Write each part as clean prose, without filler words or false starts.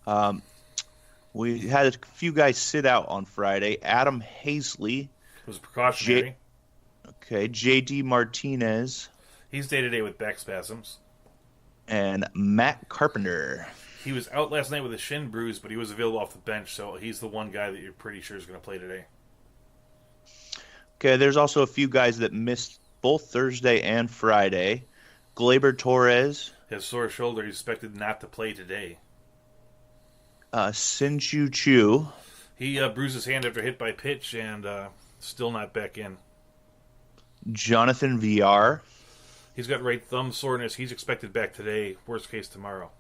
Um, we had a few guys sit out on Friday. Adam Hazley, It was precautionary. J.D. Martinez, He's day-to-day with back spasms. and Matt Carpenter. He was out last night with a shin bruise, but he was available off the bench, so he's the one guy that you're pretty sure is going to play today. Okay, there's also a few guys that missed both Thursday and Friday. Gleyber Torres, His sore shoulder, he's expected not to play today. Sin-Chu Chu, He bruised his hand after hit by pitch and still not back in. Jonathan Villar, He's got right thumb soreness. He's expected back today. Worst case tomorrow.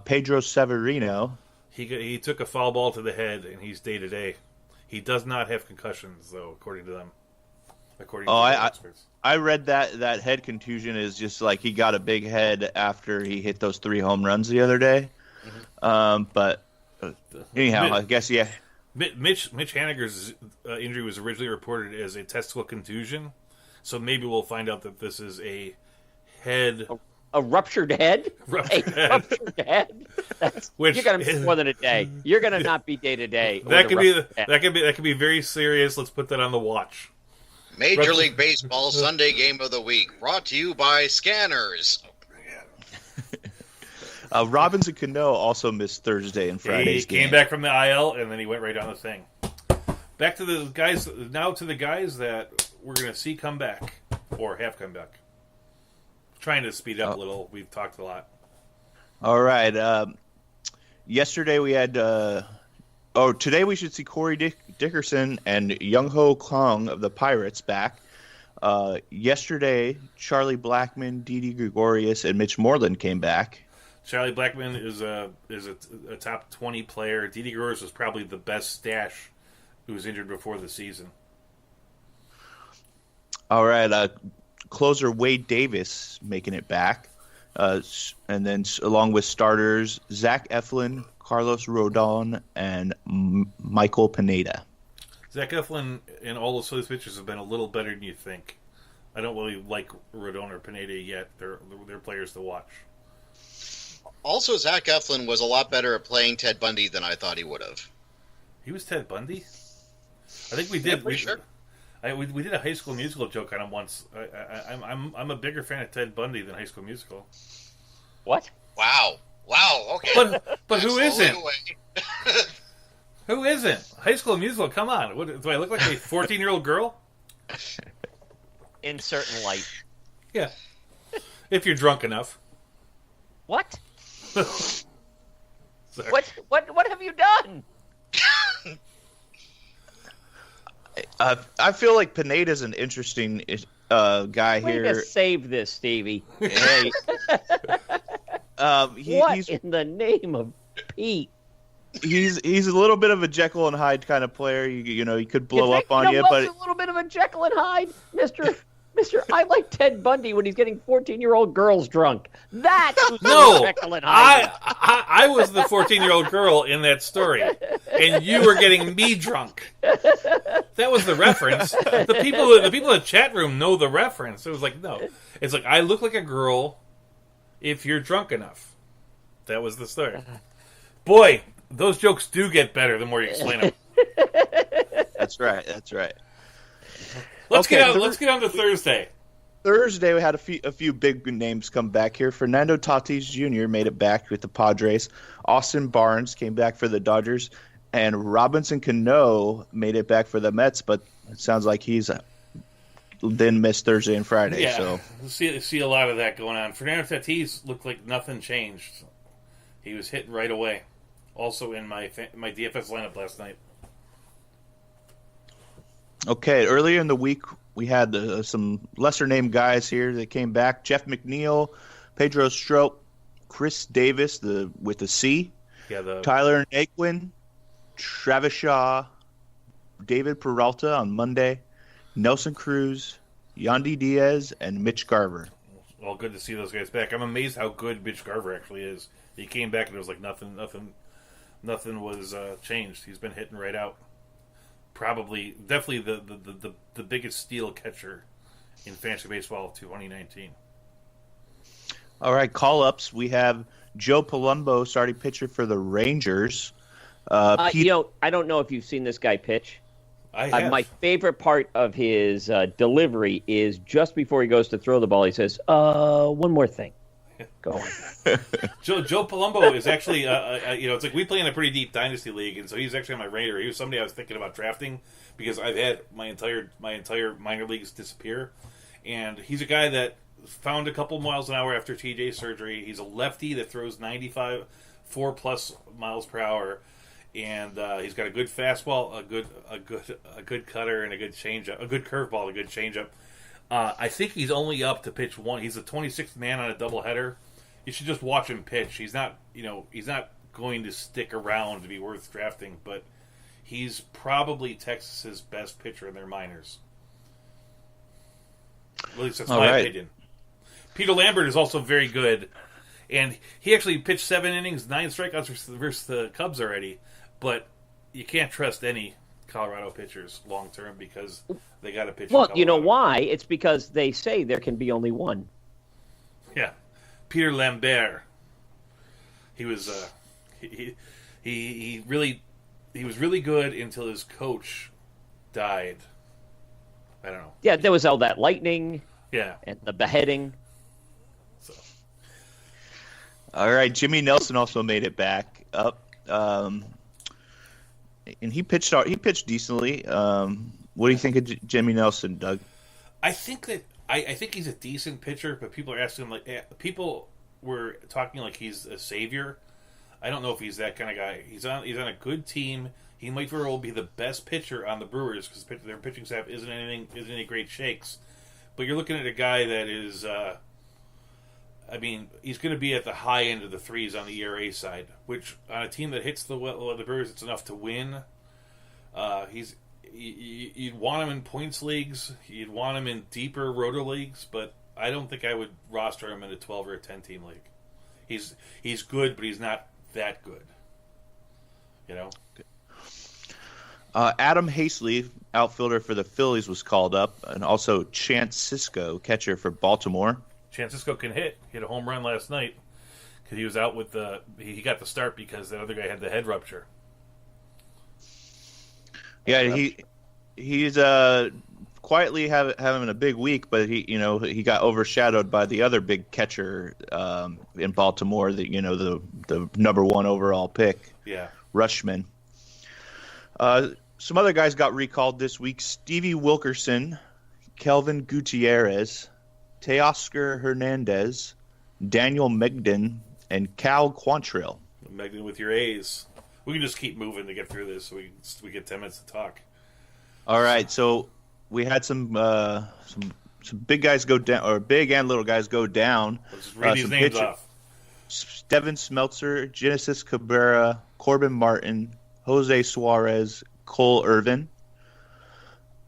Pedro Severino, He took a foul ball to the head and he's day to day. He does not have concussions though, according to them. According to the experts. I read that head contusion is just like he got a big head after he hit those 3 home runs the other day. But anyhow, I guess, yeah. Mitch Haniger's injury was originally reported as a testicle contusion, so maybe we'll find out that this is a head... A ruptured head? Ruptured head. You're going to miss more than a day. You're going to not be day to day. That could be very serious. Let's put that on the watch. Major League Baseball Sunday Game of the Week, brought to you by Scanners. Robinson Cano also missed Thursday and Friday's He came back from the IL, and then he went right on the thing. Back to the guys, now to the guys that we're going to see come back, or have come back. Trying to speed up a little. We've talked a lot. All right. Yesterday we had... today we should see Corey Dickerson and Young-Ho Kong of the Pirates back. Yesterday, Charlie Blackmon, Didi Gregorius, and Mitch Moreland came back. Charlie Blackmon is a top 20 player. Didi Gregorius was probably the best stash who was injured before the season. All right. Closer Wade Davis making it back. And then along with starters, Zach Eflin, Carlos Rodon, and Michael Pineda. Zach Eflin and all of those pitchers have been a little better than you think. I don't really like Rodon or Pineda yet. They're players to watch. Also, Zach Eflin was a lot better at playing Ted Bundy than I thought he would have. He was Ted Bundy? I think we did. Yeah, sure. We did a High School Musical joke on him once. I'm a bigger fan of Ted Bundy than High School Musical. What? Wow. Okay. But who isn't? Who isn't? High School Musical. Come on. What, do I look like a 14-year-old girl? In certain light. Yeah. If you're drunk enough. What? What have you done? I feel like Pineda's an interesting guy Way here. to save this, Stevie. Hey. What in the name of Pete? He's a little bit of a Jekyll and Hyde kind of player. You know, he could blow up on you, but a little bit of a Jekyll and Hyde, Mister. I like Ted Bundy when he's getting 14-year-old girls drunk. That's who's Jekyll and Hyde. I was the 14-year-old girl in that story, and you were getting me drunk. That was the reference. The people in the chat room know the reference. It was like, no, it's like I look like a girl if you're drunk enough. That was the story. Boy, those jokes do get better the more you explain them. That's right. Let's get on to Thursday. Thursday, we had a few big names come back here. Fernando Tatis Jr. made it back with the Padres. Austin Barnes came back for the Dodgers. And Robinson Cano made it back for the Mets, but it sounds like he's didn't miss Thursday and Friday. Yeah, so see a lot of that going on. Fernando Tatis looked like nothing changed. He was hit right away. Also in my DFS lineup last night. Okay, earlier in the week, we had some lesser-named guys here that came back. Jeff McNeil, Pedro Strop, Chris Davis with the C, Tyler Naquin, Travis Shaw, David Peralta on Monday, Nelson Cruz, Yandy Diaz, and Mitch Garver. All good to see those guys back. I'm amazed how good Mitch Garver actually is. He came back and it was like nothing was changed. He's been hitting right out. Definitely the biggest steal catcher in fantasy baseball of 2019. All right, call-ups. We have Joe Palumbo, starting pitcher for the Rangers. I don't know if you've seen this guy pitch. I have. My favorite part of his delivery is just before he goes to throw the ball, he says, one more thing. Go on. Joe Palumbo is actually, it's like we play in a pretty deep dynasty league, and so he's actually on my radar. He was somebody I was thinking about drafting because I've had my entire minor leagues disappear, and he's a guy that found a couple miles an hour after TJ surgery. He's a lefty that throws 95, 4+ miles per hour, and he's got a good fastball, a good cutter, and a good changeup, a good curveball, a good changeup. I think he's only up to pitch one. He's the 26th man on a doubleheader. You should just watch him pitch. He's not going to stick around to be worth drafting, but he's probably Texas's best pitcher in their minors. At least that's my opinion. Peter Lambert is also very good, and he actually pitched 7 innings, 9 strikeouts versus the Cubs already. But you can't trust any Colorado pitchers long term because they got to pitch. Well, you know why? It's because they say there can be only one. Yeah, Peter Lambert. He was he was really good until his coach died. I don't know. Yeah, there was all that lightning. Yeah, and the beheading. So. All right, Jimmy Nelson also made it back up. And he pitched decently. What do you think of Jimmy Nelson, Doug? I think he's a decent pitcher, but people are asking him people were talking like he's a savior. I don't know if he's that kind of guy. He's on a good team. He might very well be the best pitcher on the Brewers because their pitching staff isn't any great shakes. But you're looking at a guy that is. He's going to be at the high end of the 3s on the ERA side, which on a team that hits the Brewers, it's enough to win. You'd want him in points leagues, you'd want him in deeper roto leagues, but I don't think I would roster him in a 12 or a 10 team league. He's good, but he's not that good. You know. Adam Hastley, outfielder for the Phillies, was called up, and also Chance Sisco, catcher for Baltimore. Francisco can hit a home run last night because he was out with he got the start because the other guy had the head rupture. Yeah, he's quietly having a big week, but he got overshadowed by the other big catcher in Baltimore, the number 1 overall pick. Yeah, Rushman. Some other guys got recalled this week: Stevie Wilkerson, Kelvin Gutierrez, Teoscar Hernandez, Daniel Megden, and Cal Quantrill. Megden with your A's. We can just keep moving to get through this so we get 10 minutes to talk. All right, so we had some big guys go down, or big and little guys go down. Let's just read these names off. Steven Smeltzer, Genesis Cabrera, Corbin Martin, Jose Suarez, Cole Irvin,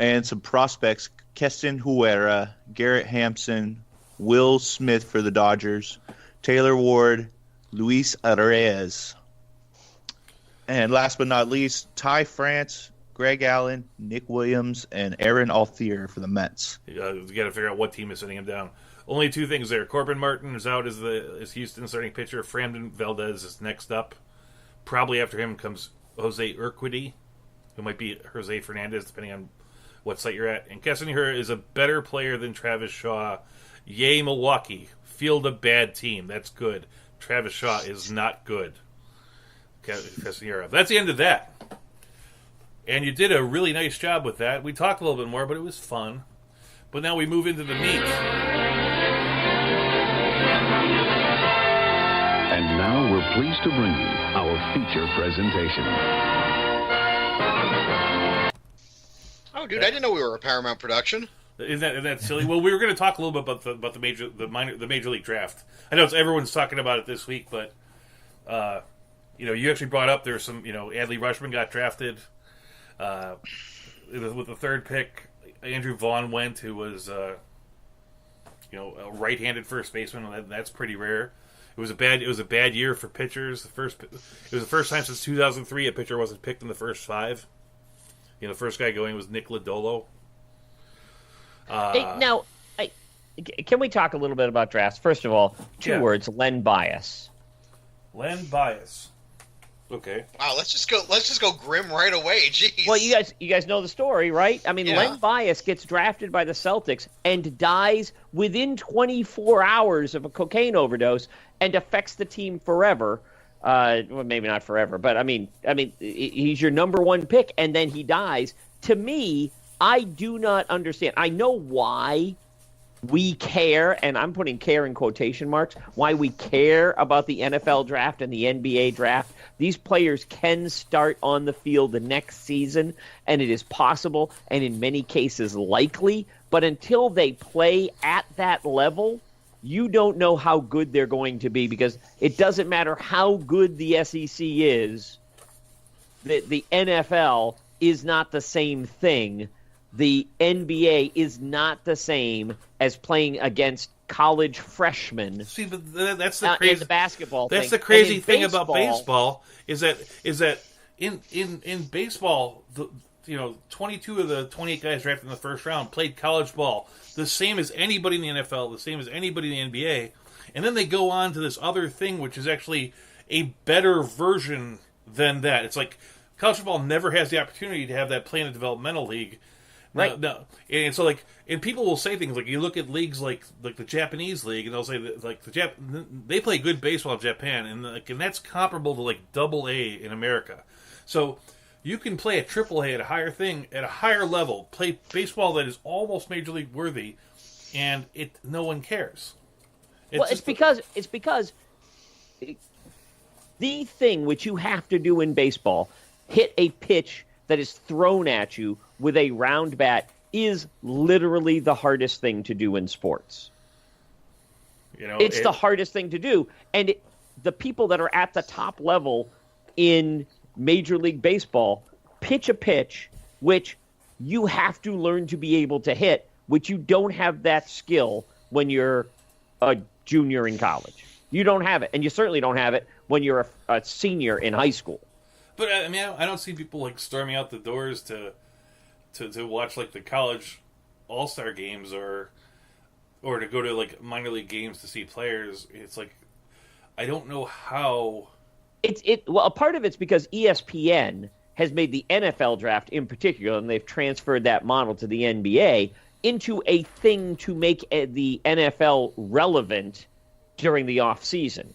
and some prospects: Keston Huera, Garrett Hampson, Will Smith for the Dodgers, Taylor Ward, Luis Reyes. And last but not least, Ty France, Greg Allen, Nick Williams, and Aaron Althea for the Mets. You got to figure out what team is sending him down. Only 2 things there. Corbin Martin is out as Houston's starting pitcher. Framden Valdez is next up. Probably after him comes Jose Urquidy, who might be Jose Fernandez, depending on what site you're at. And Kessinger is a better player than Travis Shaw. Yay, Milwaukee. Field a bad team. That's good. Travis Shaw is not good. Kessinger. That's the end of that. And you did a really nice job with that. We talked a little bit more, but it was fun. But now we move into the meat. And now we're pleased to bring you our feature presentation. Oh, dude, I didn't know we were a Paramount production. Isn't that silly? Well, we were going to talk a little bit about the major league draft. I know everyone's talking about it this week, but you actually brought up there's some Adley Rutschman got drafted with the 3rd pick. Andrew Vaughn went, who was a right-handed first baseman. That's pretty rare. It was a bad year for pitchers. It was the first time since 2003 a pitcher wasn't picked in the first 5. The first guy going was Nick Lodolo. Now, can we talk a little bit about drafts? First of all, 2 words: Len bias. Len Bias. Okay. Wow, let's just go grim right away. Jeez. Well, you guys know the story, right? I mean, Yeah. Len Bias gets drafted by the Celtics and dies within 24 hours of a cocaine overdose and affects the team forever. Well, maybe not forever, but I mean, he's your number one pick, and then he dies. To me, I do not understand. I know why we care, and I'm putting care in quotation marks, why we care about the NFL draft and the NBA draft. These players can start on the field the next season, and it is possible, and in many cases likely, but until they play at that level, you don't know how good they're going to be, because it doesn't matter how good the SEC is, the NFL is not the same thing. The NBA is not the same as playing against college freshmen. See, but that's the crazy in the basketball. That's thing. the crazy thing about baseball is that in baseball, 22 of the 28 guys drafted in the first round played college ball, the same as anybody in the NFL, the same as anybody in the NBA, and then they go on to this other thing, which is actually a better version than that. It's like college football never has the opportunity to have that play in a developmental league. Right. No. And so and people will say things like, you look at leagues like the Japanese league, and they'll say that, like, they play good baseball in Japan, and that's comparable to like AA in America. So you can play a AAA at a higher level, play baseball that is almost major league worthy, and no one cares. It's because the thing which you have to do in baseball, hit a pitch that is thrown at you with a round bat, is literally the hardest thing to do in sports. It's the hardest thing to do. And the people that are at the top level in Major League Baseball pitch a pitch which you have to learn to be able to hit, which you don't have that skill when you're a junior in college. You don't have it. And you certainly don't have it when you're a senior in high school. But I mean, I don't see people like storming out the doors to watch like the college all-star games or to go to like minor league games to see players. It's like, I don't know how. Well, a part of it's because ESPN has made the NFL draft in particular, and they've transferred that model to the NBA, into a thing to make the NFL relevant during the off season.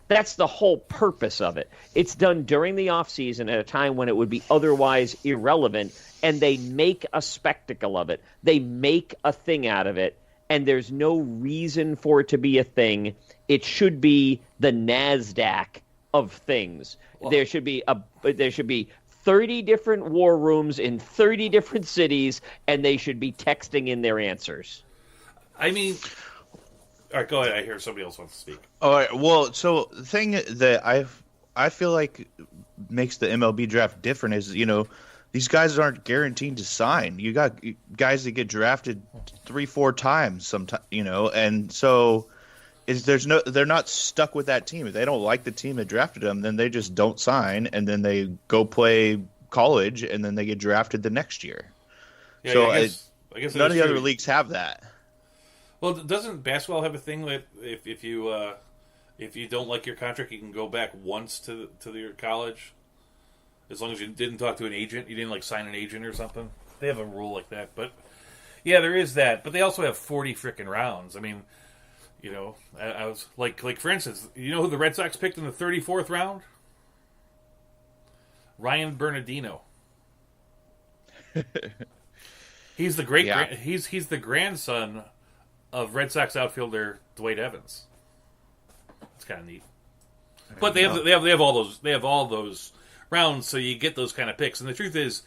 That's the whole purpose of it. It's done during the offseason at a time when it would be otherwise irrelevant, and they make a spectacle of it. They make a thing out of it, and there's no reason for it to be a thing. It should be the NASDAQ of things. Well, there should be 30 different war rooms in 30 different cities, and they should be texting in their answers. I mean, all right, go ahead. I hear somebody else wants to speak. All right. Well, so the thing that I feel like makes the MLB draft different is, these guys aren't guaranteed to sign. You got guys that get drafted 3-4 times sometimes, and so they're not stuck with that team. If they don't like the team that drafted them, then they just don't sign, and then they go play college, and then they get drafted the next year. Yeah, so I guess none of the other leagues have that. Well, doesn't basketball have a thing that if you don't like your contract, you can go back once to your college, as long as you didn't talk to an agent, you didn't sign an agent or something. They have a rule like that, but yeah, there is that. But they also have 40 freaking rounds. I mean, I was like for instance, who the Red Sox picked in the 34th round? Ryan Bernardino. He's the he's the grandson of Red Sox outfielder Dwight Evans. It's kind of neat. But they have all those rounds, so you get those kind of picks. And the truth is,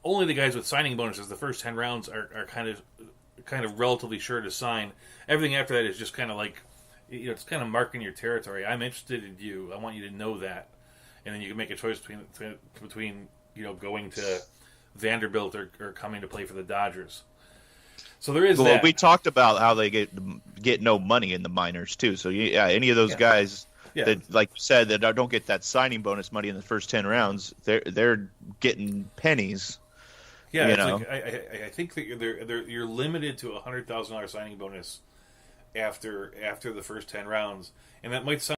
only the guys with signing bonuses, the first 10 rounds are kind of relatively sure to sign. Everything after that is just kind of like, it's kind of marking your territory. I'm interested in you. I want you to know that, and then you can make a choice between going to Vanderbilt or coming to play for the Dodgers. So there is that. Well, we talked about how they get no money in the minors too. So any of those guys that, like you said, that don't get that signing bonus money in the first 10 rounds, they're getting pennies. Yeah, I think that you're limited to $100,000 signing bonus after the first 10 rounds, and that might sound